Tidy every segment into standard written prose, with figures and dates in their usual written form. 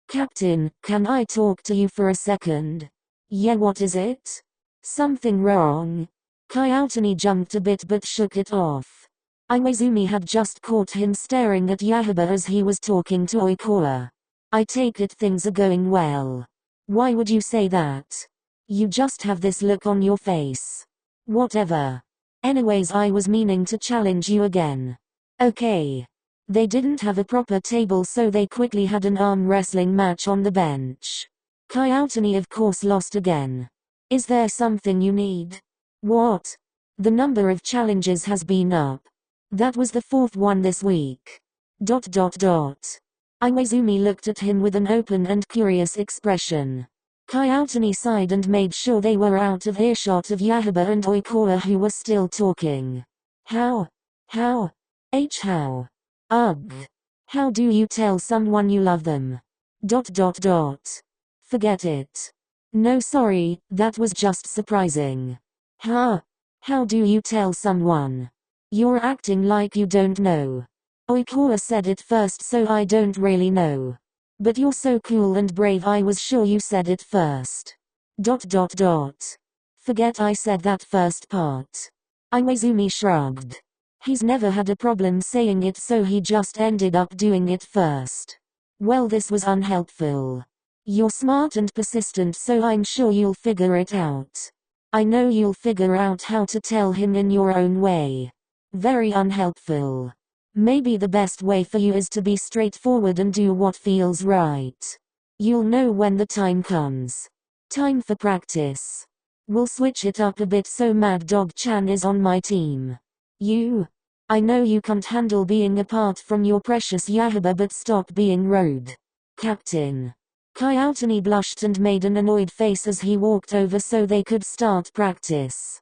Captain, can I talk to you for a second? Yeah, what is it? Something wrong? Kyouhaba jumped a bit but shook it off. Iwaizumi had just caught him staring at Kyouhaba as he was talking to Oikawa. I take it things are going well. Why would you say that? You just have this look on your face. Whatever. Anyways, I was meaning to challenge you again. Okay. They didn't have a proper table, so they quickly had an arm wrestling match on the bench. Kyouhaba of course lost again. Is there something you need? What? The number of challenges has been up. That was the 4th one this week. Iwaizumi looked at him with an open and curious expression. Kyouhaba sighed and made sure they were out of earshot of Kyouhaba and Oikawa, who were still talking. How? How? Ugh. How do you tell someone you love them? Forget it. No, sorry, that was just surprising. Huh? How do you tell someone? You're acting like you don't know. Oikawa said it first, so I don't really know. But you're so cool and brave, I was sure you said it first. Forget I said that first part. Iwaizumi shrugged. He's never had a problem saying it, so he just ended up doing it first. Well, this was unhelpful. You're smart and persistent, so I'm sure you'll figure it out. I know you'll figure out how to tell him in your own way. Very unhelpful. Maybe the best way for you is to be straightforward and do what feels right. You'll know when the time comes. Time for practice. We'll switch it up a bit so Mad Dog Chan is on my team. I know you can't handle being apart from your precious Kyouhaba, but stop being rude. Captain. Kyouhaba blushed and made an annoyed face as he walked over so they could start practice.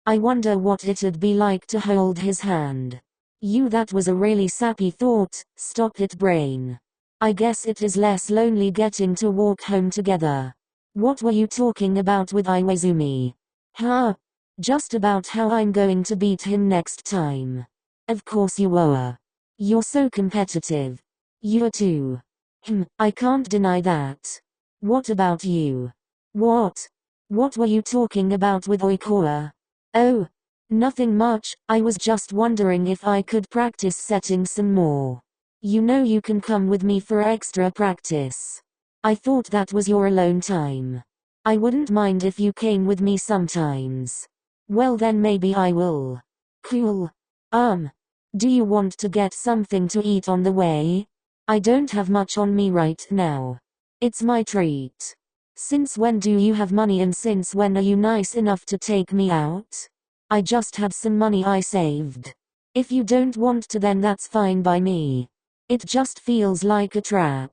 I wonder what it'd be like to hold his hand. That was a really sappy thought. Stop it, brain. I guess it is less lonely getting to walk home together. What were you talking about with Iwaizumi? Huh? Just about how I'm going to beat him next time. Of course you were. You're so competitive. You're too. I can't deny that. What about you? What? What were you talking about with Oikawa? Oh, nothing much. I was just wondering if I could practice setting some more. You know you can come with me for extra practice. I thought that was your alone time. I wouldn't mind if you came with me sometimes. Well then maybe I will. Cool. Do you want to get something to eat on the way? I don't have much on me right now. It's my treat. Since when do you have money, and since when are you nice enough to take me out? I just had some money I saved. If you don't want to, then that's fine by me. It just feels like a trap.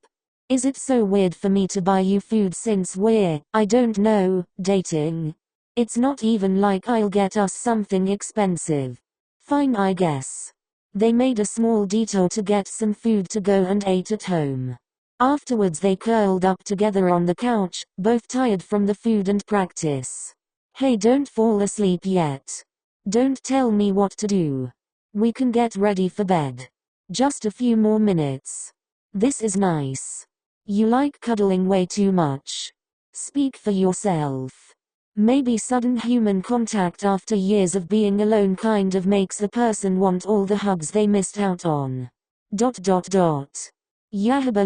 Is it so weird for me to buy you food since we're, I don't know, dating? It's not even like I'll get us something expensive. Fine, I guess. They made a small detour to get some food to go and ate at home. Afterwards they curled up together on the couch, both tired from the food and practice. Hey, don't fall asleep yet. Don't tell me what to do. We can get ready for bed. Just a few more minutes. This is nice. You like cuddling way too much. Speak for yourself. Maybe sudden human contact after years of being alone kind of makes a person want all the hugs they missed out on. Kyouhaba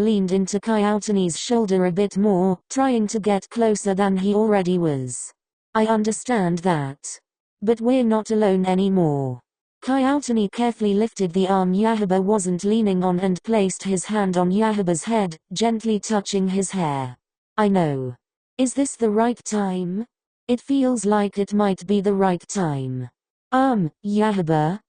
leaned into Kyouhaba's shoulder a bit more, trying to get closer than he already was. I understand that. But we're not alone anymore. Kyouhaba carefully lifted the arm Kyouhaba wasn't leaning on and placed his hand on Kyouhaba's head, gently touching his hair. I know. Is this the right time? It feels like it might be the right time. Kyouhaba?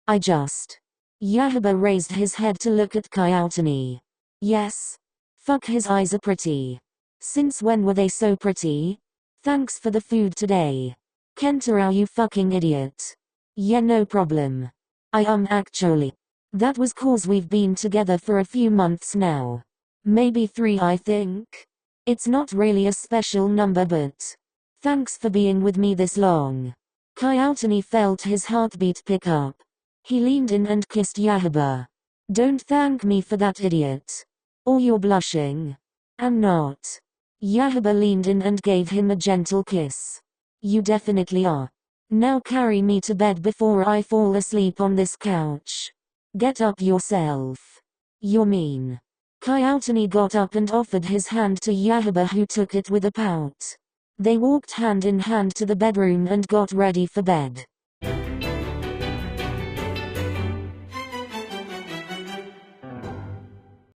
I just. Kyouhaba raised his head to look at Kyouhaba. Yes. Fuck, his eyes are pretty. Since when were they so pretty? Thanks for the food today. Kentaro, you fucking idiot. Yeah, no problem. Actually. That was cause we've been together for a few months now. Maybe 3, I think. It's not really a special number, but thanks for being with me this long. Kyouhaba felt his heartbeat pick up. He leaned in and kissed Kyouhaba. Don't thank me for that, idiot. Or you're blushing. I'm not. Kyouhaba leaned in and gave him a gentle kiss. You definitely are. Now carry me to bed before I fall asleep on this couch. Get up yourself. You're mean. Kyouhaba got up and offered his hand to Kyouhaba, who took it with a pout. They walked hand in hand to the bedroom and got ready for bed.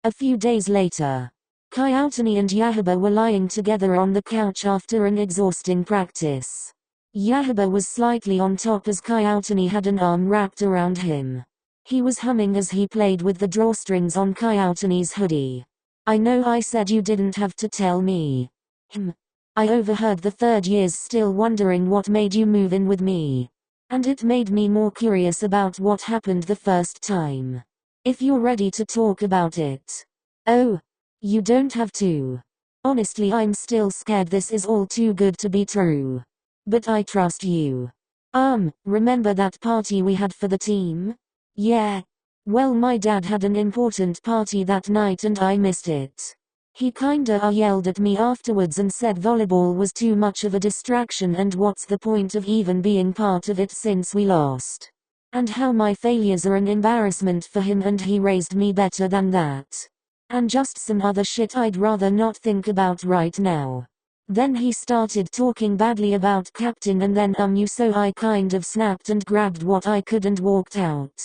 A few days later, Kyouhaba and Kyouhaba were lying together on the couch after an exhausting practice. Kyouhaba was slightly on top as Kyouhaba had an arm wrapped around him. He was humming as he played with the drawstrings on Kyouhaba's hoodie. I know I said you didn't have to tell me. I overheard the third years, still wondering what made you move in with me. And it made me more curious about what happened the first time. If you're ready to talk about it. Oh, you don't have to. Honestly, I'm still scared this is all too good to be true. But I trust you. Remember that party we had for the team? Yeah. Well, my dad had an important party that night and I missed it. He kinda yelled at me afterwards and said volleyball was too much of a distraction and what's the point of even being part of it since we lost. And how my failures are an embarrassment for him and he raised me better than that. And just some other shit I'd rather not think about right now. Then he started talking badly about Captain and then you, so I kind of snapped and grabbed what I could and walked out.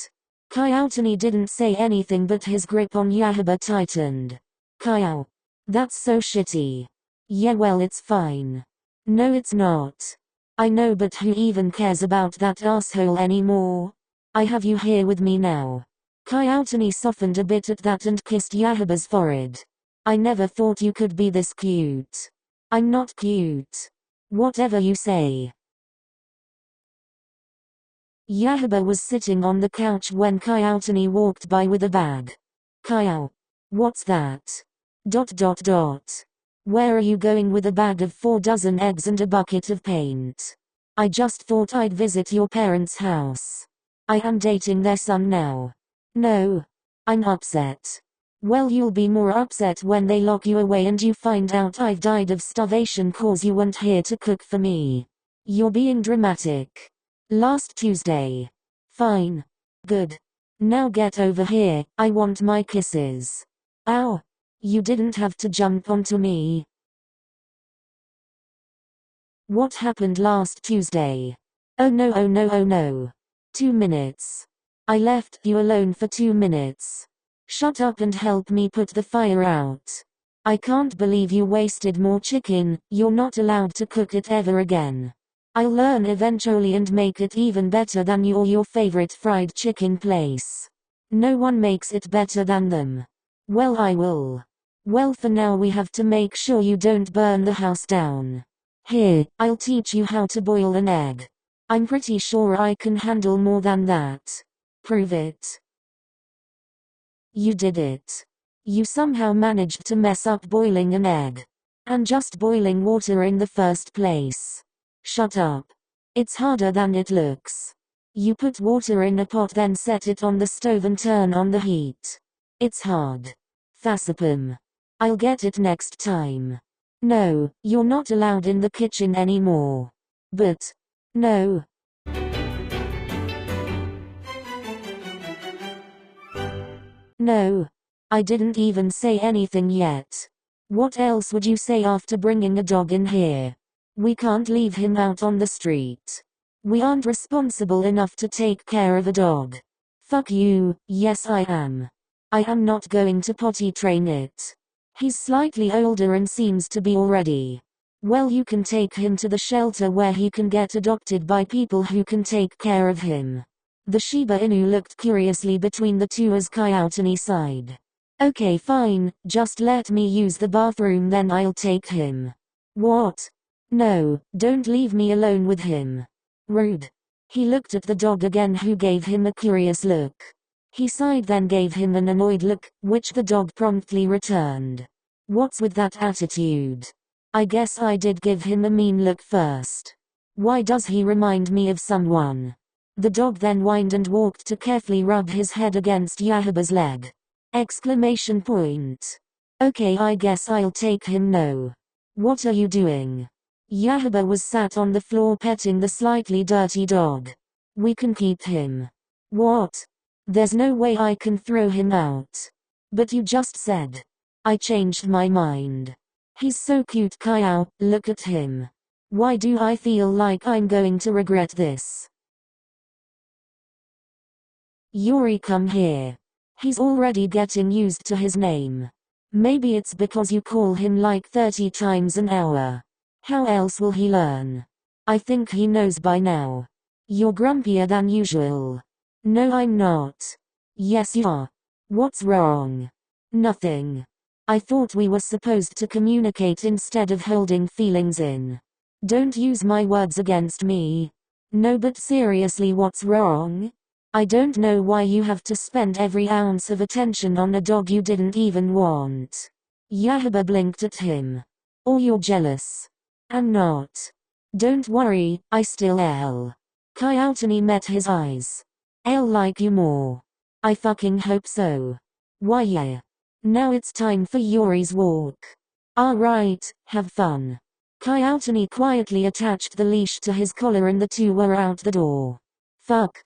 Kyouhaba didn't say anything but his grip on Kyouhaba tightened. Kyou. That's so shitty. Yeah, well, it's fine. No, it's not. I know, but who even cares about that asshole anymore? I have you here with me now. Kyouhaba softened a bit at that and kissed Kyouhaba's forehead. I never thought you could be this cute. I'm not cute. Whatever you say. Kyouhaba was sitting on the couch when Kyouhaba walked by with a bag. Kyou. What's that? ... Where are you going with a bag of 4 dozen eggs and a bucket of paint? I just thought I'd visit your parents' house. I am dating their son now. No. I'm upset. Well, you'll be more upset when they lock you away and you find out I've died of starvation cause you weren't here to cook for me. You're being dramatic. Last Tuesday. Fine. Good. Now get over here, I want my kisses. Ow. You didn't have to jump onto me. What happened last Tuesday? Oh no, oh no, oh no. 2 minutes. I left you alone for 2 minutes. Shut up and help me put the fire out. I can't believe you wasted more chicken, you're not allowed to cook it ever again. I'll learn eventually and make it even better than your favorite fried chicken place. No one makes it better than them. Well, I will. Well, for now we have to make sure you don't burn the house down. Here, I'll teach you how to boil an egg. I'm pretty sure I can handle more than that. Prove it. You did it. You somehow managed to mess up boiling an egg. And just boiling water in the first place. Shut up. It's harder than it looks. You put water in a pot, then set it on the stove and turn on the heat. It's hard. Facepam. I'll get it next time. No, you're not allowed in the kitchen anymore. But. No. No. I didn't even say anything yet. What else would you say after bringing a dog in here? We can't leave him out on the street. We aren't responsible enough to take care of a dog. Fuck you, yes I am. I am not going to potty train it. He's slightly older and seems to be already. Well, you can take him to the shelter where he can get adopted by people who can take care of him. The Shiba Inu looked curiously between the two as Kyouhaba sighed. Okay, fine, just let me use the bathroom, then I'll take him. What? No, don't leave me alone with him. Rude. He looked at the dog again, who gave him a curious look. He sighed, then gave him an annoyed look, which the dog promptly returned. What's with that attitude? I guess I did give him a mean look first. Why does he remind me of someone? The dog then whined and walked to carefully rub his head against Kyouhaba's leg. Exclamation point. Okay, I guess I'll take him now. What are you doing? Kyouhaba was sat on the floor petting the slightly dirty dog. We can keep him. What? There's no way I can throw him out. But you just said. I changed my mind. He's so cute, Kyou, look at him. Why do I feel like I'm going to regret this? Yuri, come here. He's already getting used to his name. Maybe it's because you call him like 30 times an hour. How else will he learn? I think he knows by now. You're grumpier than usual. No, I'm not. Yes, you are. What's wrong? Nothing. I thought we were supposed to communicate instead of holding feelings in. Don't use my words against me. No, but seriously, what's wrong? I don't know why you have to spend every ounce of attention on a dog you didn't even want. Kyouhaba blinked at him. Or you're jealous. I'm not. Don't worry, I still L. Kyouhaba met his eyes. I'll like you more. I fucking hope so. Why yeah. Now it's time for Yuri's walk. Alright, have fun. Kyouhaba quietly attached the leash to his collar and the two were out the door. Fuck.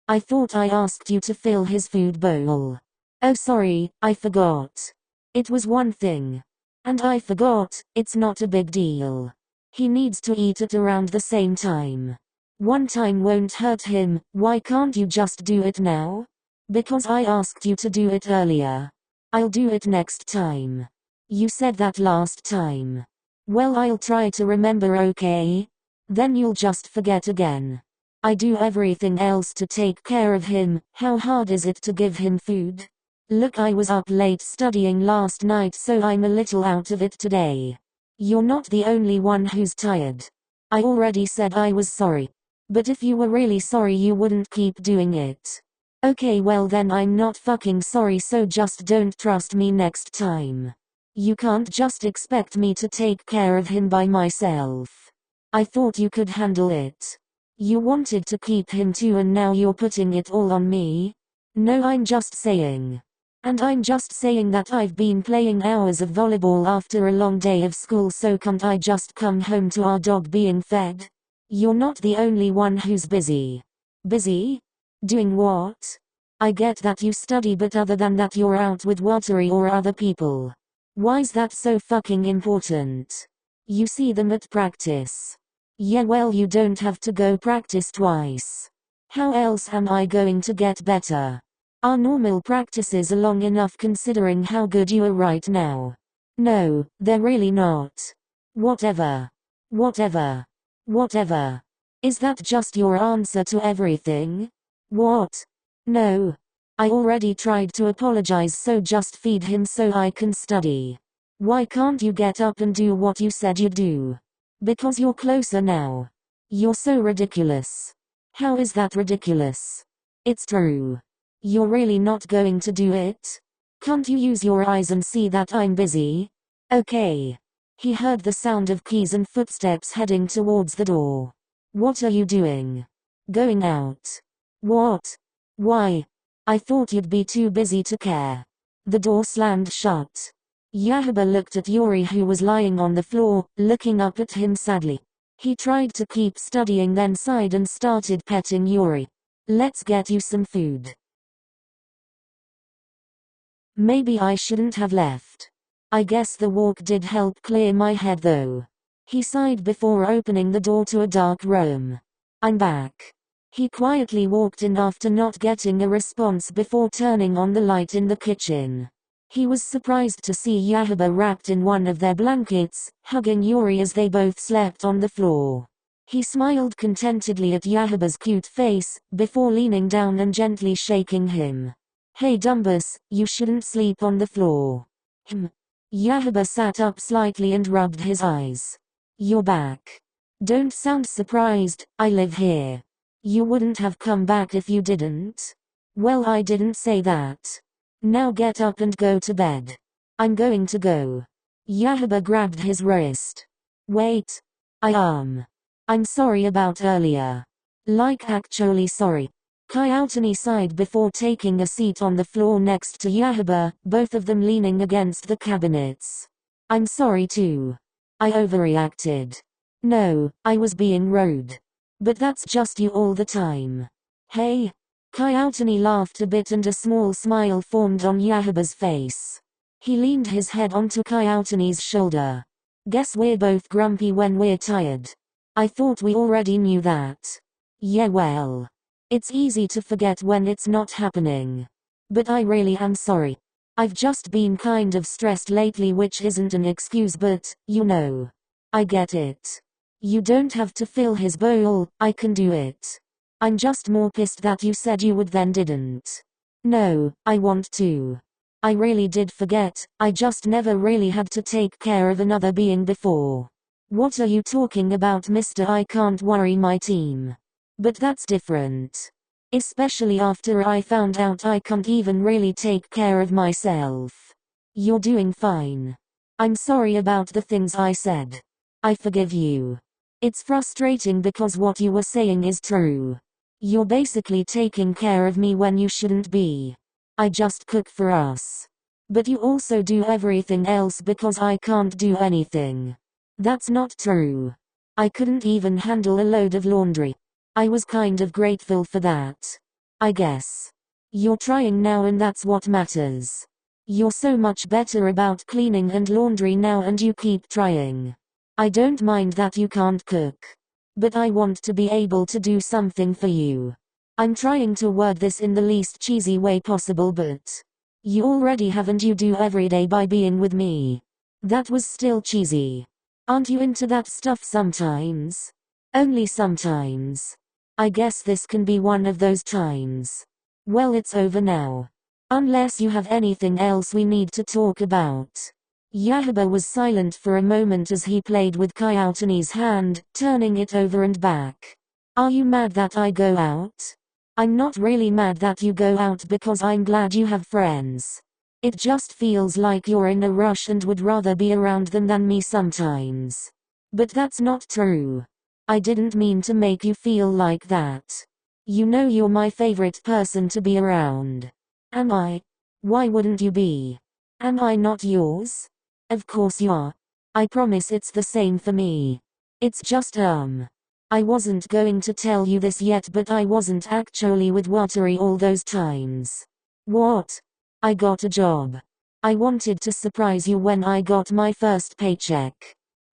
I thought I asked you to fill his food bowl. Oh sorry, I forgot. It was one thing. And I forgot, it's not a big deal. He needs to eat at around the same time. One time won't hurt him, why can't you just do it now? Because I asked you to do it earlier. I'll do it next time. You said that last time. Well, I'll try to remember, okay? Then you'll just forget again. I do everything else to take care of him, how hard is it to give him food? Look, I was up late studying last night, so I'm a little out of it today. You're not the only one who's tired. I already said I was sorry. But if you were really sorry you wouldn't keep doing it. Okay, well then I'm not fucking sorry, so just don't trust me next time. You can't just expect me to take care of him by myself. I thought you could handle it. You wanted to keep him too and now you're putting it all on me? No, I'm just saying. And I'm just saying that I've been playing hours of volleyball after a long day of school, so can't I just come home to our dog being fed? You're not the only one who's busy. Busy? Doing what? I get that you study, but other than that you're out with Watari or other people. Why's that so fucking important? You see them at practice. Yeah, well, you don't have to go practice twice. How else am I going to get better? Our normal practices are long enough considering how good you are right now. No, they're really not. Whatever. Whatever. Whatever. Is that just your answer to everything? What? No. I already tried to apologize, so just feed him so I can study. Why can't you get up and do what you said you'd do? Because you're closer now. You're so ridiculous. How is that ridiculous? It's true. You're really not going to do it? Can't you use your eyes and see that I'm busy? Okay. He heard the sound of keys and footsteps heading towards the door. What are you doing? Going out. What? Why? I thought you'd be too busy to care. The door slammed shut. Kyouhaba looked at Yuri, who was lying on the floor, looking up at him sadly. He tried to keep studying, then sighed and started petting Yuri. Let's get you some food. Maybe I shouldn't have left. I guess the walk did help clear my head though. He sighed before opening the door to a dark room. I'm back. He quietly walked in after not getting a response before turning on the light in the kitchen. He was surprised to see Kyouhaba wrapped in one of their blankets, hugging Yuri as they both slept on the floor. He smiled contentedly at Kyouhaba's cute face, before leaning down and gently shaking him. Hey Dumbus, you shouldn't sleep on the floor. Kyouhaba sat up slightly and rubbed his eyes. You're back. Don't sound surprised, I live here. You wouldn't have come back if you didn't. Well, I didn't say that. Now get up and go to bed. I'm going to go. Kyouhaba grabbed his wrist. Wait. I'm sorry about earlier. Like actually sorry. Kyouhaba sighed before taking a seat on the floor next to Kyouhaba, both of them leaning against the cabinets. I'm sorry too. I overreacted. No, I was being rude. But that's just you all the time. Hey? Kyouhaba laughed a bit and a small smile formed on Kyouhaba's face. He leaned his head onto Kyouhaba's shoulder. Guess we're both grumpy when we're tired. I thought we already knew that. Yeah, well. It's easy to forget when it's not happening. But I really am sorry. I've just been kind of stressed lately, which isn't an excuse, but, you know. I get it. You don't have to fill his bowl, I can do it. I'm just more pissed that you said you would then didn't. No, I want to. I really did forget, I just never really had to take care of another being before. What are you talking about, mister? I can't worry my team. But that's different. Especially after I found out I can't even really take care of myself. You're doing fine. I'm sorry about the things I said. I forgive you. It's frustrating because what you were saying is true. You're basically taking care of me when you shouldn't be. I just cook for us. But you also do everything else because I can't do anything. That's not true. I couldn't even handle a load of laundry. I was kind of grateful for that. I guess. You're trying now and that's what matters. You're so much better about cleaning and laundry now and you keep trying. I don't mind that you can't cook. But I want to be able to do something for you. I'm trying to word this in the least cheesy way possible, but you already have and you do every day by being with me. That was still cheesy. Aren't you into that stuff sometimes? Only sometimes. I guess this can be one of those times. Well, it's over now. Unless you have anything else we need to talk about. Kyouhaba was silent for a moment as he played with Kyouhta's hand, turning it over and back. Are you mad that I go out? I'm not really mad that you go out because I'm glad you have friends. It just feels like you're in a rush and would rather be around them than me sometimes. But that's not true. I didn't mean to make you feel like that. You know you're my favorite person to be around. Am I? Why wouldn't you be? Am I not yours? Of course you are. I promise it's the same for me. It's just I wasn't going to tell you this yet, but I wasn't actually with Watari all those times. What? I got a job. I wanted to surprise you when I got my first paycheck.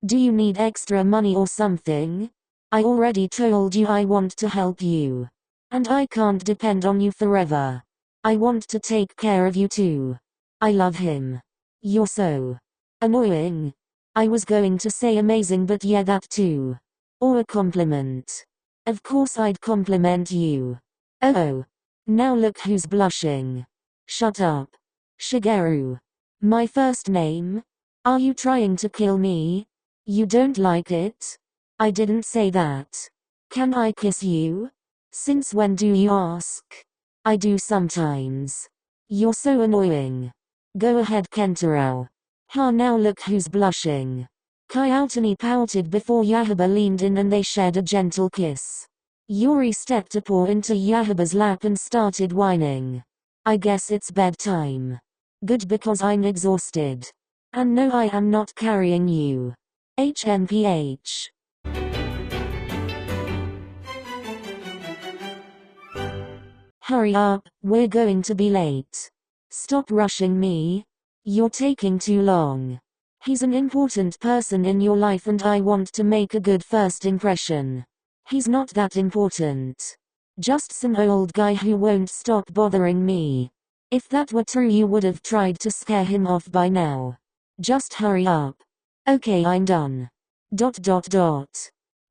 Do you need extra money or something? I already told you I want to help you. And I can't depend on you forever. I want to take care of you too. I love him. You're so annoying. I was going to say amazing, but yeah, that too. Or a compliment. Of course I'd compliment you. Oh. Now look who's blushing. Shut up. Shigeru. My first name? Are you trying to kill me? You don't like it? I didn't say that. Can I kiss you? Since when do you ask? I do sometimes. You're so annoying. Go ahead, Kentaro. Ha, now look who's blushing. Kyouhta pouted before Kyouhaba leaned in and they shared a gentle kiss. Yuri stepped a paw into Kyouhaba's lap and started whining. I guess it's bedtime. Good, because I'm exhausted. And no, I am not carrying you. HMPH. Hurry up, we're going to be late. Stop rushing me. You're taking too long. He's an important person in your life and I want to make a good first impression. He's not that important. Just some old guy who won't stop bothering me. If that were true, you would have tried to scare him off by now. Just hurry up. Okay, I'm done. ...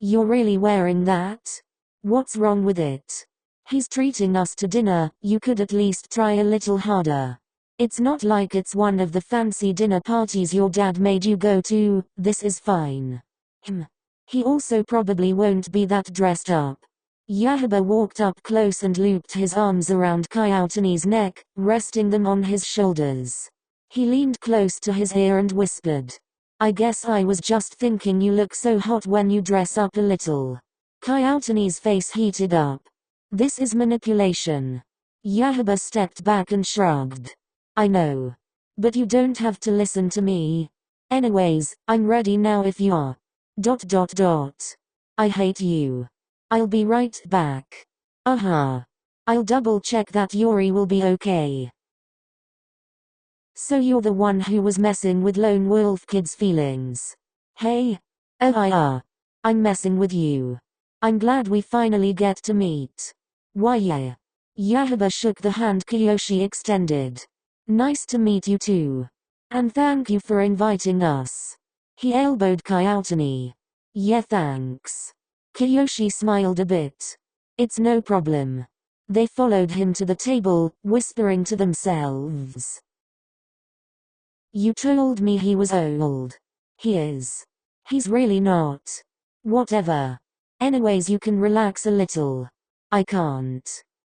You're really wearing that? What's wrong with it? He's treating us to dinner, you could at least try a little harder. It's not like it's one of the fancy dinner parties your dad made you go to. This is fine. He also probably won't be that dressed up. Kyouhaba walked up close and looped his arms around Kyouhta's neck, resting them on his shoulders. He leaned close to his ear and whispered, I guess I was just thinking you look so hot when you dress up a little. Kyouhaba's face heated up. This is manipulation. Kyouhaba stepped back and shrugged. I know. But you don't have to listen to me. Anyways, I'm ready now if you are. I hate you. I'll be right back. I'll double check that Yuri will be okay. So you're the one who was messing with Lone Wolf Kid's feelings. Hey? Oh I'm messing with you. I'm glad we finally get to meet. Why yeah. Kyouhaba shook the hand Kyoshi extended. Nice to meet you too. And thank you for inviting us. He elbowed Kyouhaba. Yeah thanks. Kyoshi smiled a bit. It's no problem. They followed him to the table, whispering to themselves. You told me he was old. He is. He's really not. Whatever. Anyways you can relax a little. I can't.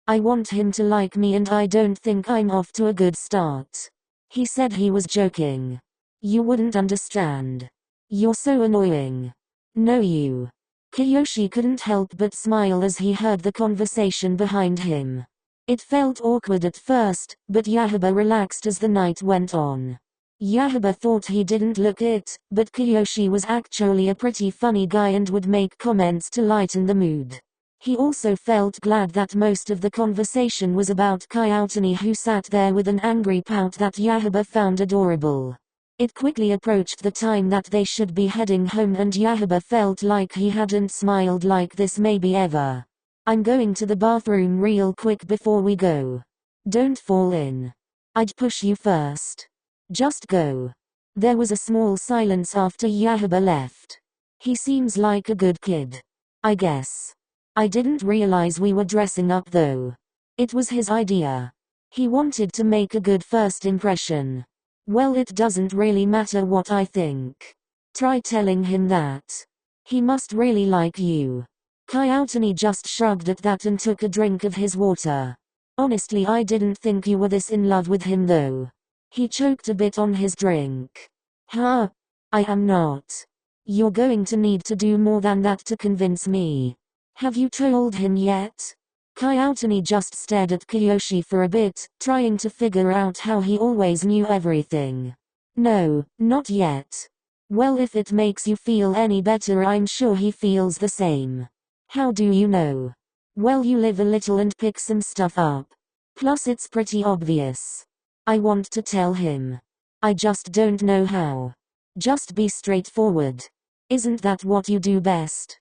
I want him to like me and I don't think I'm off to a good start. He said he was joking. You wouldn't understand. You're so annoying. No you. Kyoshi couldn't help but smile as he heard the conversation behind him. It felt awkward at first, but Kyouhaba relaxed as the night went on. Kyouhaba thought he didn't look it, but Kyoshi was actually a pretty funny guy and would make comments to lighten the mood. He also felt glad that most of the conversation was about Kyouhaba, who sat there with an angry pout that Kyouhaba found adorable. It quickly approached the time that they should be heading home and Kyouhaba felt like he hadn't smiled like this maybe ever. I'm going to the bathroom real quick before we go. Don't fall in. I'd push you first. Just go. There was a small silence after Kyouhaba left. He seems like a good kid. I guess. I didn't realize we were dressing up though. It was his idea. He wanted to make a good first impression. Well, it doesn't really matter what I think. Try telling him that. He must really like you. Kyouhaba just shrugged at that and took a drink of his water. Honestly, I didn't think you were this in love with him though. He choked a bit on his drink. I am not. You're going to need to do more than that to convince me. Have you told him yet? Kyouhaba just stared at Kyoshi for a bit, trying to figure out how he always knew everything. No, not yet. Well, if it makes you feel any better, I'm sure he feels the same. How do you know? Well, you live a little and pick some stuff up. Plus it's pretty obvious. I want to tell him. I just don't know how. Just be straightforward. Isn't that what you do best?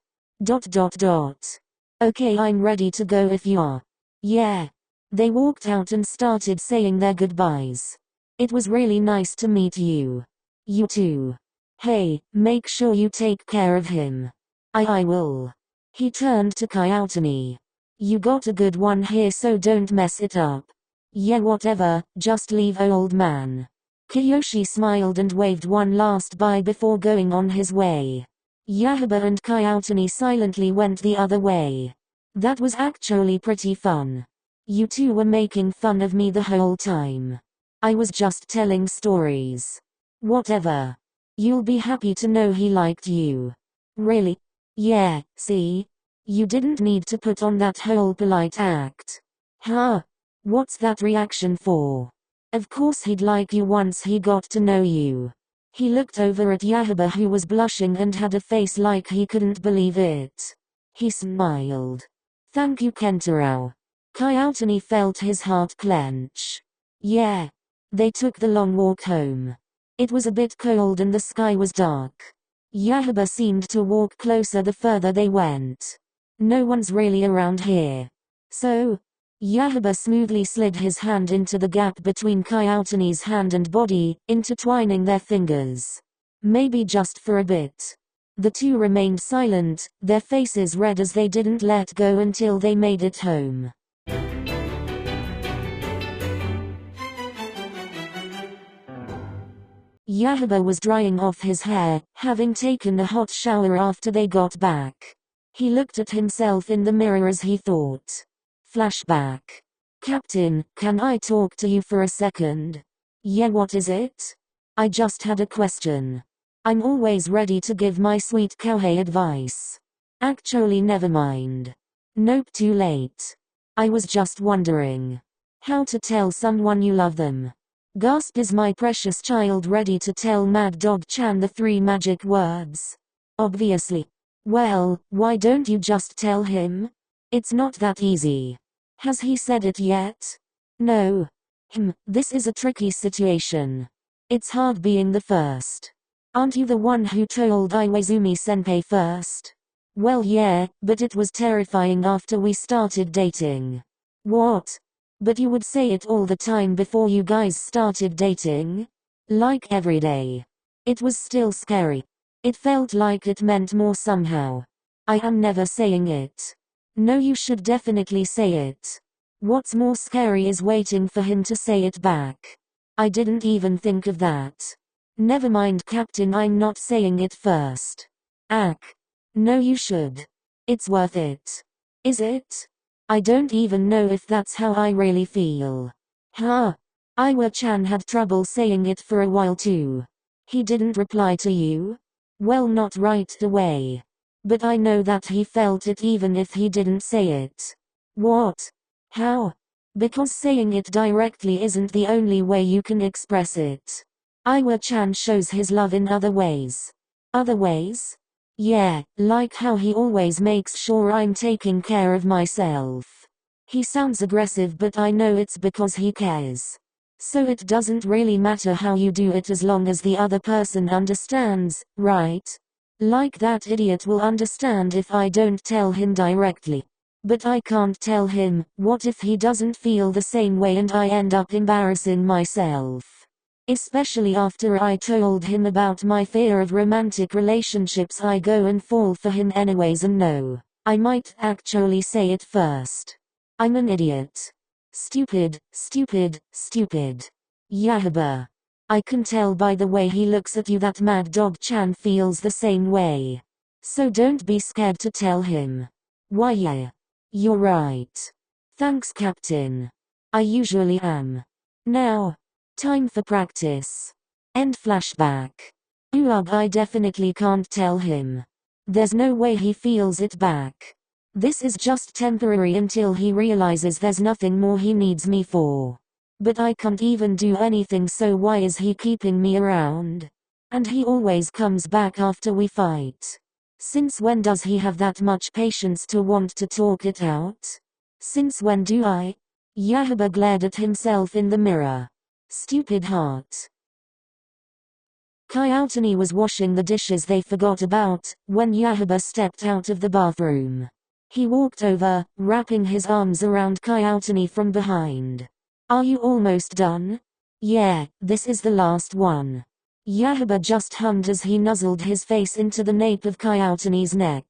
Okay, I'm ready to go if you are. Yeah. They walked out and started saying their goodbyes. It was really nice to meet you. You too. Hey, make sure you take care of him. I will. He turned to Kyouhaba. You got a good one here, so don't mess it up. Yeah, whatever, just leave old man. Kyoshi smiled and waved one last bye before going on his way. Kyouhaba and Kyouhaba silently went the other way. That was actually pretty fun. You two were making fun of me the whole time. I was just telling stories. Whatever. You'll be happy to know he liked you. Really? Yeah, see? You didn't need to put on that whole polite act. What's that reaction for? Of course he'd like you once he got to know you. He looked over at Kyouhaba, who was blushing and had a face like he couldn't believe it. He smiled. Thank you, Kentaro. Kyouhaba felt his heart clench. Yeah. They took the long walk home. It was a bit cold and the sky was dark. Kyouhaba seemed to walk closer the further they went. No one's really around here. So? Kyouhaba smoothly slid his hand into the gap between Kyouhta's hand and body, intertwining their fingers. Maybe just for a bit. The two remained silent, their faces red as they didn't let go until they made it home. Kyouhaba was drying off his hair, having taken a hot shower after they got back. He looked at himself in the mirror as he thought. Flashback. Captain, can I talk to you for a second? Yeah, what is it? I just had a question. I'm always ready to give my sweet Kyouhaba advice. Actually never mind. Nope, too late. I was just wondering how to tell someone you love them. Gasp, is my precious child ready to tell Mad Dog Chan the 3 magic words? Obviously. Well, why don't you just tell him? It's not that easy. Has he said it yet? No. This is a tricky situation. It's hard being the first. Aren't you the one who told Iwaizumi-senpai first? Well yeah, but it was terrifying after we started dating. What? But you would say it all the time before you guys started dating? Like every day. It was still scary. It felt like it meant more somehow. I am never saying it. No, you should definitely say it. What's more scary is waiting for him to say it back. I didn't even think of that. Never mind, Captain, I'm not saying it first. Ack. No, you should. It's worth it. Is it? I don't even know if that's how I really feel. Huh? Iwa-chan had trouble saying it for a while too. He didn't reply to you? Well, not right away. But I know that he felt it even if he didn't say it. What? How? Because saying it directly isn't the only way you can express it. Iwa-chan shows his love in other ways. Other ways? Yeah, like how he always makes sure I'm taking care of myself. He sounds aggressive, but I know it's because he cares. So it doesn't really matter how you do it as long as the other person understands, right? Like that idiot will understand if I don't tell him directly. But I can't tell him. What if he doesn't feel the same way and I end up embarrassing myself? Especially after I told him about my fear of romantic relationships. I go and fall for him anyways, and no, I might actually say it first. I'm an idiot. Stupid, stupid, stupid. Kyouhaba. I can tell by the way he looks at you that Mad Dog Chan feels the same way. So don't be scared to tell him. Why yeah. You're right. Thanks, Captain. I usually am. Now, time for practice. End flashback. Ugh, I definitely can't tell him. There's no way he feels it back. This is just temporary until he realizes there's nothing more he needs me for. But I can't even do anything, so why is he keeping me around? And he always comes back after we fight. Since when does he have that much patience to want to talk it out? Since when do I? Kyouhaba glared at himself in the mirror. Stupid heart. Kyoutani was washing the dishes they forgot about when Kyouhaba stepped out of the bathroom. He walked over, wrapping his arms around Kyoutani from behind. Are you almost done? Yeah, this is the last one. Kyouhaba just hummed as he nuzzled his face into the nape of Kyoutani's neck.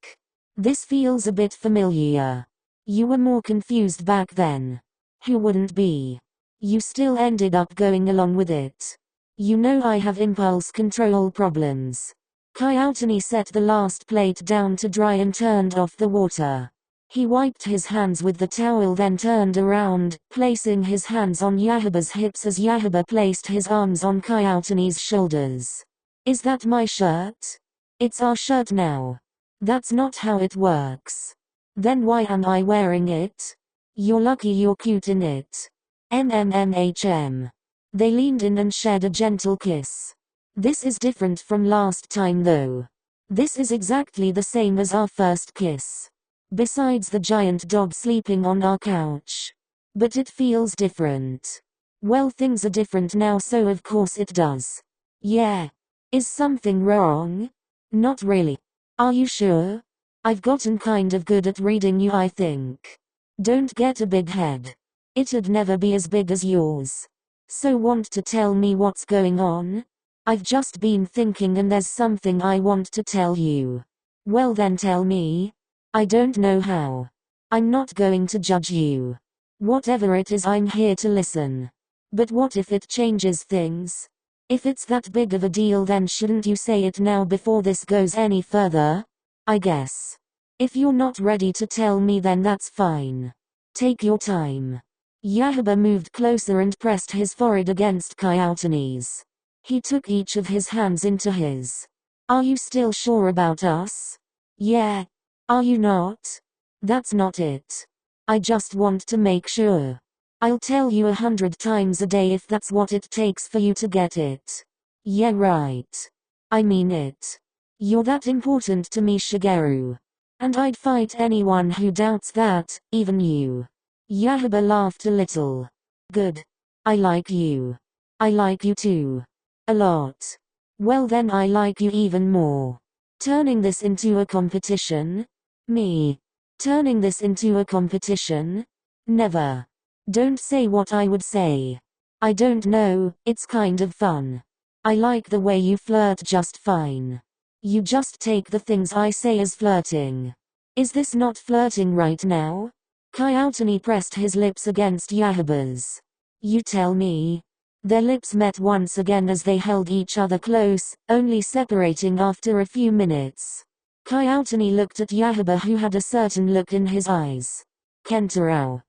This feels a bit familiar. You were more confused back then. Who wouldn't be? You still ended up going along with it. You know I have impulse control problems. Kyoutani set the last plate down to dry and turned off the water. He wiped his hands with the towel, then turned around, placing his hands on Kyouhaba's hips as Kyouhaba placed his arms on Kyoutani's shoulders. Is that my shirt? It's our shirt now. That's not how it works. Then why am I wearing it? You're lucky you're cute in it. MMMHM. They leaned in and shared a gentle kiss. This is different from last time though. This is exactly the same as our first kiss. Besides the giant dog sleeping on our couch. But it feels different. Well, things are different now, so of course it does. Yeah. Is something wrong? Not really. Are you sure? I've gotten kind of good at reading you, I think. Don't get a big head. It'd never be as big as yours. So want to tell me what's going on? I've just been thinking and there's something I want to tell you. Well then tell me. I don't know how. I'm not going to judge you. Whatever it is, I'm here to listen. But what if it changes things? If it's that big of a deal, then shouldn't you say it now before this goes any further? I guess. If you're not ready to tell me, then that's fine. Take your time. Kyouhaba moved closer and pressed his forehead against Kyoutani's. He took each of his hands into his. Are you still sure about us? Yeah. Are you not? That's not it. I just want to make sure. I'll tell you 100 times a day if that's what it takes for you to get it. Yeah, right. I mean it. You're that important to me, Shigeru. And I'd fight anyone who doubts that, even you. Kyouhaba laughed a little. Good. I like you. I like you too. A lot. Well then I like you even more. Turning this into a competition? Me. Turning this into a competition? Never. Don't say what I would say. I don't know, it's kind of fun. I like the way you flirt just fine. You just take the things I say as flirting. Is this not flirting right now? Kyoutani pressed his lips against Kyouhaba's. You tell me. Their lips met once again as they held each other close, only separating after a few minutes. Kyoutani looked at Kyouhaba, who had a certain look in his eyes. Kentaro.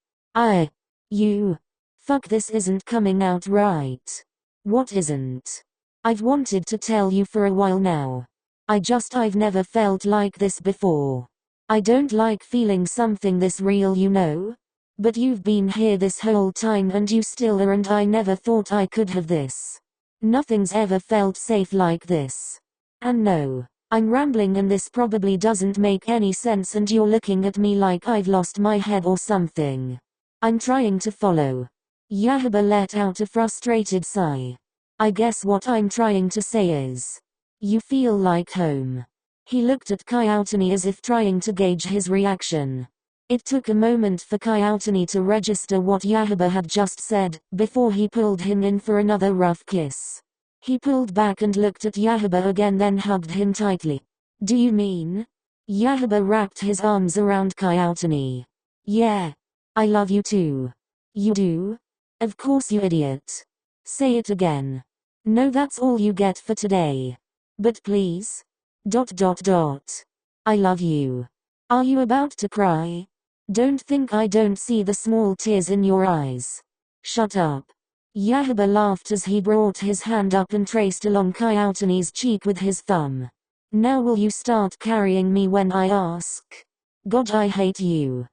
You. Fuck, this isn't coming out right. What isn't? I've wanted to tell you for a while now. I've never felt like this before. I don't like feeling something this real, you know? But you've been here this whole time and you still are, and I never thought I could have this. Nothing's ever felt safe like this. And no, I'm rambling and this probably doesn't make any sense and you're looking at me like I've lost my head or something. I'm trying to follow. Kyouhaba let out a frustrated sigh. I guess what I'm trying to say is, you feel like home. He looked at Kyoutani as if trying to gauge his reaction. It took a moment for Kyoutani to register what Kyouhaba had just said, before he pulled him in for another rough kiss. He pulled back and looked at Kyouhaba again, then hugged him tightly. Do you mean? Kyouhaba wrapped his arms around Kyoutani. Yeah. I love you too. You do? Of course, you idiot. Say it again. No, that's all you get for today. But please. ... I love you. Are you about to cry? Don't think I don't see the small tears in your eyes. Shut up. Kyouhaba laughed as he brought his hand up and traced along Kyoutani's cheek with his thumb. Now will you start carrying me when I ask? God, I hate you.